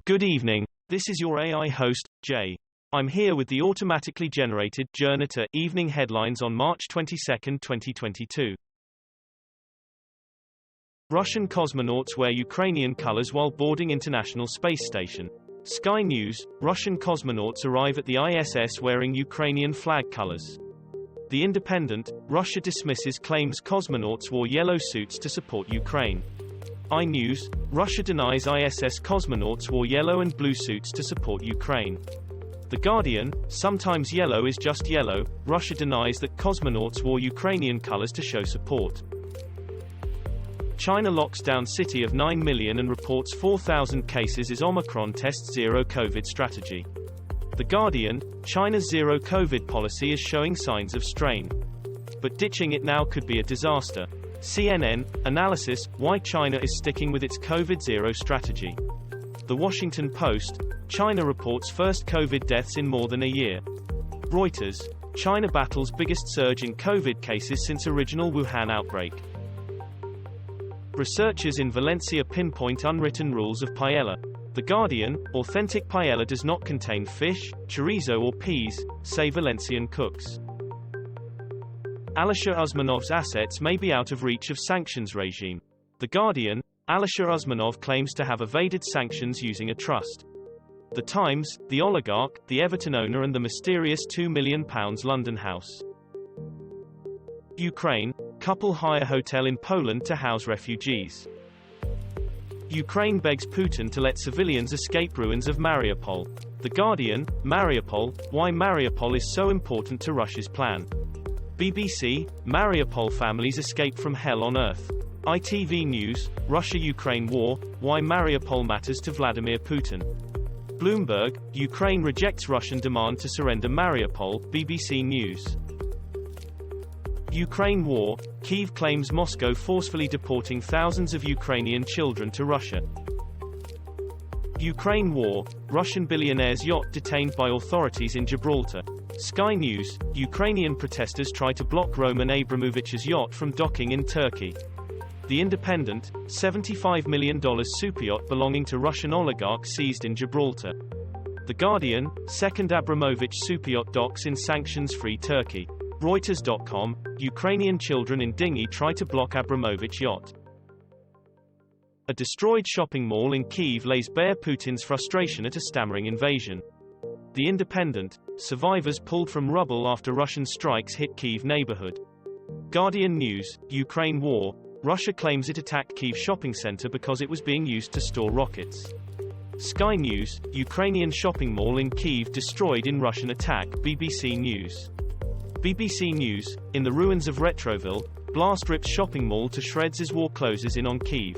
Good evening, this is your AI host, Jay. I'm here with the automatically generated Journato evening headlines on March 22, 2022. Russian cosmonauts wear Ukrainian colors while boarding International Space Station. Sky News, Russian cosmonauts arrive at the ISS wearing Ukrainian flag colors. The Independent, Russia dismisses claims cosmonauts wore yellow suits to support Ukraine. iNews, Russia denies ISS cosmonauts wore yellow and blue suits to support Ukraine. The Guardian, sometimes yellow is just yellow, Russia denies that cosmonauts wore Ukrainian colors to show support. China locks down city of 9 million and reports 4,000 cases as Omicron tests zero COVID strategy. The Guardian, China's zero COVID policy is showing signs of strain. But ditching it now could be a disaster. CNN, analysis, why China is sticking with its COVID-0 strategy. The Washington Post, China reports first COVID deaths in more than a year. Reuters, China battles biggest surge in COVID cases since original Wuhan outbreak. Researchers in Valencia pinpoint unwritten rules of paella. The Guardian, authentic paella does not contain fish, chorizo or peas, say Valencian cooks. Alisher Usmanov's assets may be out of reach of sanctions regime. The Guardian, Alisher Usmanov claims to have evaded sanctions using a trust. The Times, the oligarch, the Everton owner and the mysterious £2 million London house. Ukraine, couple hire hotel in Poland to house refugees. Ukraine begs Putin to let civilians escape ruins of Mariupol. The Guardian, Mariupol, why Mariupol is so important to Russia's plan. BBC, Mariupol families escape from hell on earth. ITV News, Russia-Ukraine war, why Mariupol matters to Vladimir Putin. Bloomberg, Ukraine rejects Russian demand to surrender Mariupol, BBC News. Ukraine war, Kyiv claims Moscow forcefully deporting thousands of Ukrainian children to Russia. Ukraine war, Russian billionaire's yacht detained by authorities in Gibraltar. Sky News, Ukrainian protesters try to block Roman Abramovich's yacht from docking in Turkey. The Independent, $75 million superyacht belonging to Russian oligarch seized in Gibraltar. The Guardian, second Abramovich superyacht docks in sanctions-free Turkey. Reuters.com, Ukrainian children in dinghy try to block Abramovich yacht. A destroyed shopping mall in Kyiv lays bare Putin's frustration at a stammering invasion. The Independent, survivors pulled from rubble after Russian strikes hit Kyiv neighborhood. Guardian News, Ukraine war, Russia claims it attacked Kyiv shopping center because it was being used to store rockets. Sky News, Ukrainian shopping mall in Kyiv destroyed in Russian attack, BBC News. BBC News, in the ruins of Retroville, blast rips shopping mall to shreds as war closes in on Kyiv.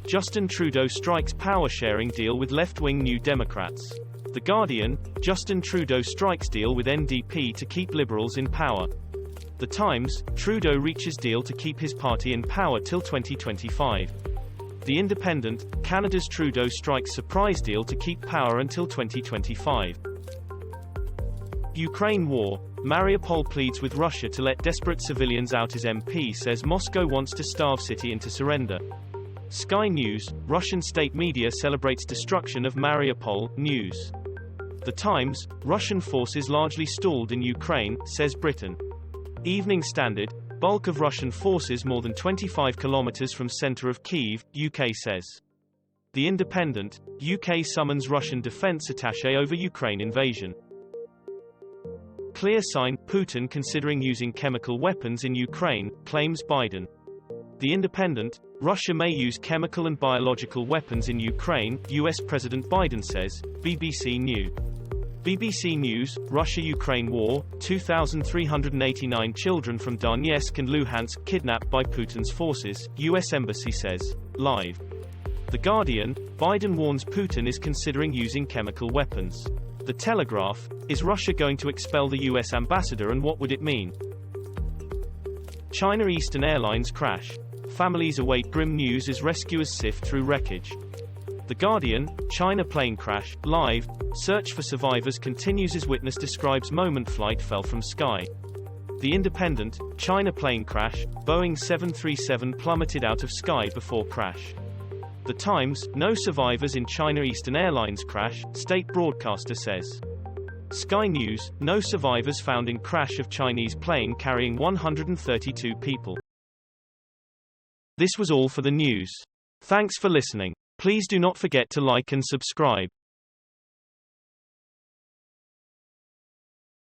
Justin Trudeau strikes power-sharing deal with left-wing New Democrats. The Guardian, Justin Trudeau strikes deal with NDP to keep Liberals in power. The Times, Trudeau reaches deal to keep his party in power till 2025. The Independent, Canada's Trudeau strikes surprise deal to keep power until 2025. Ukraine war, Mariupol pleads with Russia to let desperate civilians out as MP says Moscow wants to starve city into surrender. Sky News, Russian state media celebrates destruction of Mariupol, news. The Times, Russian forces largely stalled in Ukraine, says Britain. Evening Standard, bulk of Russian forces more than 25 kilometers from center of Kyiv, UK says. The Independent, UK summons Russian defense attaché over Ukraine invasion. Clear sign, Putin considering using chemical weapons in Ukraine, claims Biden. The Independent, Russia may use chemical and biological weapons in Ukraine, US President Biden says, BBC News. BBC News, Russia-Ukraine war, 2,389 children from Donetsk and Luhansk kidnapped by Putin's forces, US Embassy says, live. The Guardian, Biden warns Putin is considering using chemical weapons. The Telegraph, is Russia going to expel the US ambassador and what would it mean? China Eastern Airlines crash. Families await grim news as rescuers sift through wreckage. The Guardian, China plane crash, live, search for survivors continues as witness describes moment flight fell from sky. The Independent, China plane crash, Boeing 737 plummeted out of sky before crash. The Times, no survivors in China Eastern Airlines crash, state broadcaster says. Sky News, no survivors found in crash of Chinese plane carrying 132 people. This was all for the news. Thanks for listening. Please do not forget to like and subscribe.